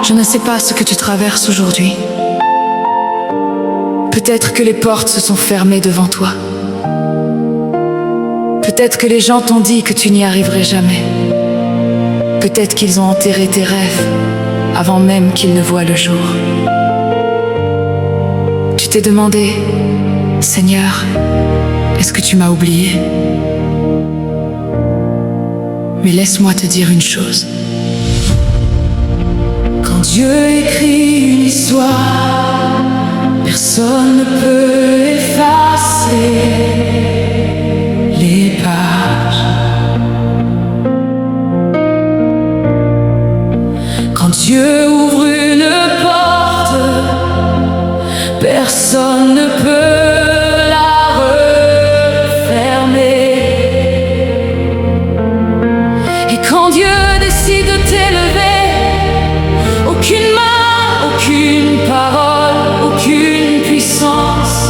Je ne sais pas ce que tu traverses aujourd'hui. Peut-être que les portes se sont fermées devant toi. Peut-être que les gens t'ont dit que tu n'y arriverais jamais. Peut-être qu'ils ont enterré tes rêves avant même qu'ils ne voient le jour. Tu t'es demandé, Seigneur, est-ce que tu m'as oublié? Mais laisse-moi te dire une chose. Quand Dieu écrit une histoire, personne ne peut effacer les pages. Quand Dieu ouvre une porte, personne ne peut la refermer. Et quand Dieu décide de t'élever, aucune main, aucune parole, aucune puissance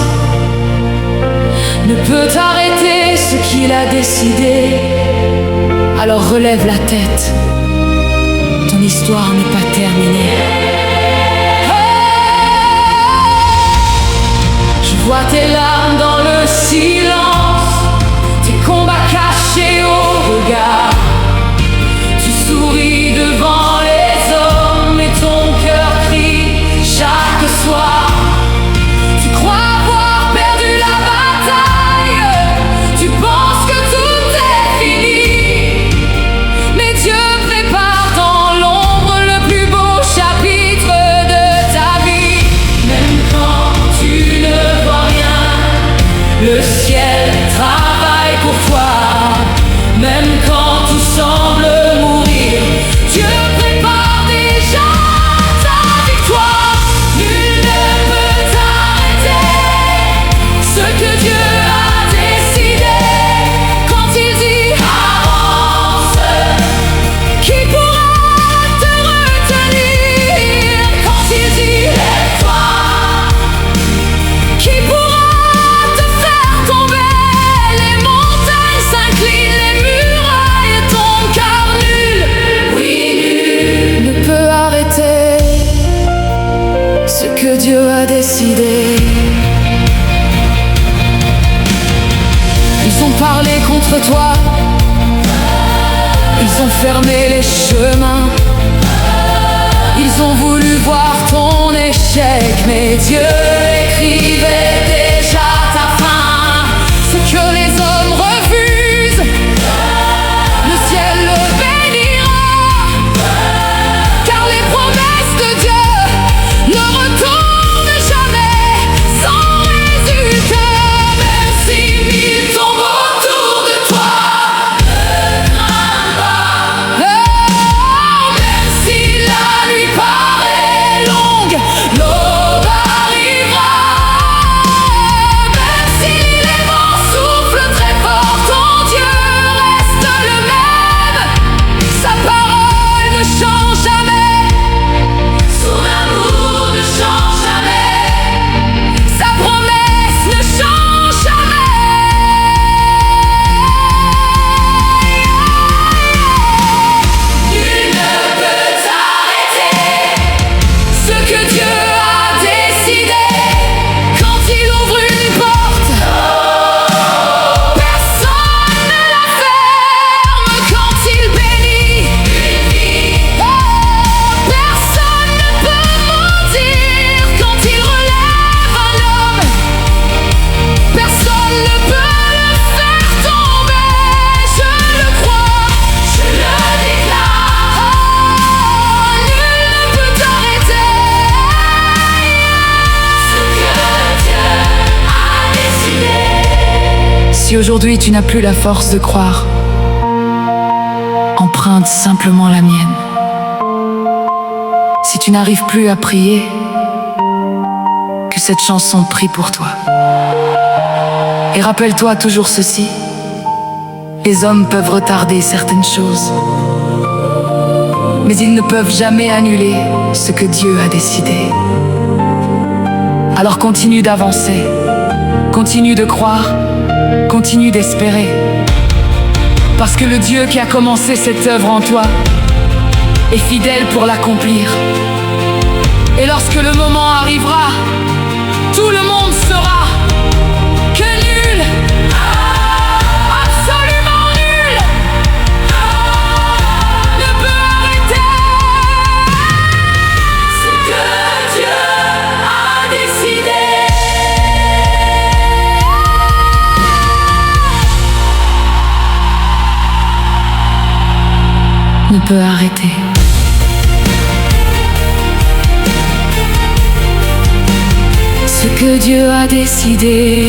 ne peut arrêter ce qu'il a décidé. Alors relève la tête, ton histoire n'est pas terminée. Je vois tes larmes dans le silence, tes combats cachés au regard. Tu souris devant les hommes et ton cœur crie chaque soir. Tu crois avoir perdu la bataille, tu penses que tout est fini. Mais Dieu prépare dans l'ombre le plus beau chapitre de ta vie. Même quand tu ne vois rien, le ciel travaille pour toi. Même quand tout semble mourir, Dieu prépare déjà ta victoire. Nul ne peut t'arrêter ce que Dieu a décidé. Quand il dit avance, qui pourra te retenir? Quand il dit lève-toi, qui pourra te faire tomber? Les montagnes s'inclinent, les murailles tombent, car nul, oui nul, ne peut arrêter ce que Dieu a décidé. Ils ont parlé contre toi, ils ont fermé les chemins, ils ont voulu voir ton échec, mais Dieu écrivait déjà ta fin. Ce que les hommes refusent, le ciel le bénira, car les promesses de Dieu ne retournent jamais sans résultat. Même si mille tombent autour de toi, ne crains pas. Même si la nuit paraît longue, l'aube arrivera. Même si les vents soufflent très fort, ton Dieu reste le même. Sa parole ne change jamais, son amour ne change jamais, sa promesse ne change jamais. Nul ne peut t'arrêter ce que Dieu a décidé. Quand il ouvre une porte, personne ne la ferme. Quand il bénit une vie, personne ne peut mentir. Quand il relève un homme, personne ne peut le faire tomber. Je le crois, je le déclare. Nul ne peut t'arrêter ce que Dieu a décidé. Si aujourd'hui tu n'as plus la force de croire, emprunte simplement la mienne. Si tu n'arrives plus à prier, que cette chanson prie pour toi. Et rappelle-toi toujours ceci: les hommes peuvent retarder certaines choses, mais ils ne peuvent jamais annuler ce que Dieu a décidé. Alors continue d'avancer, continue de croire, continue d'espérer. Parce que le Dieu qui a commencé cette œuvre en toi est fidèle pour l'accomplir. Et lorsque le moment arrivera, tout le monde saura que nul, absolument nul, ne peut arrêter ce que Dieu a décidé. Ne peut arrêter. Ce que Dieu a décidé.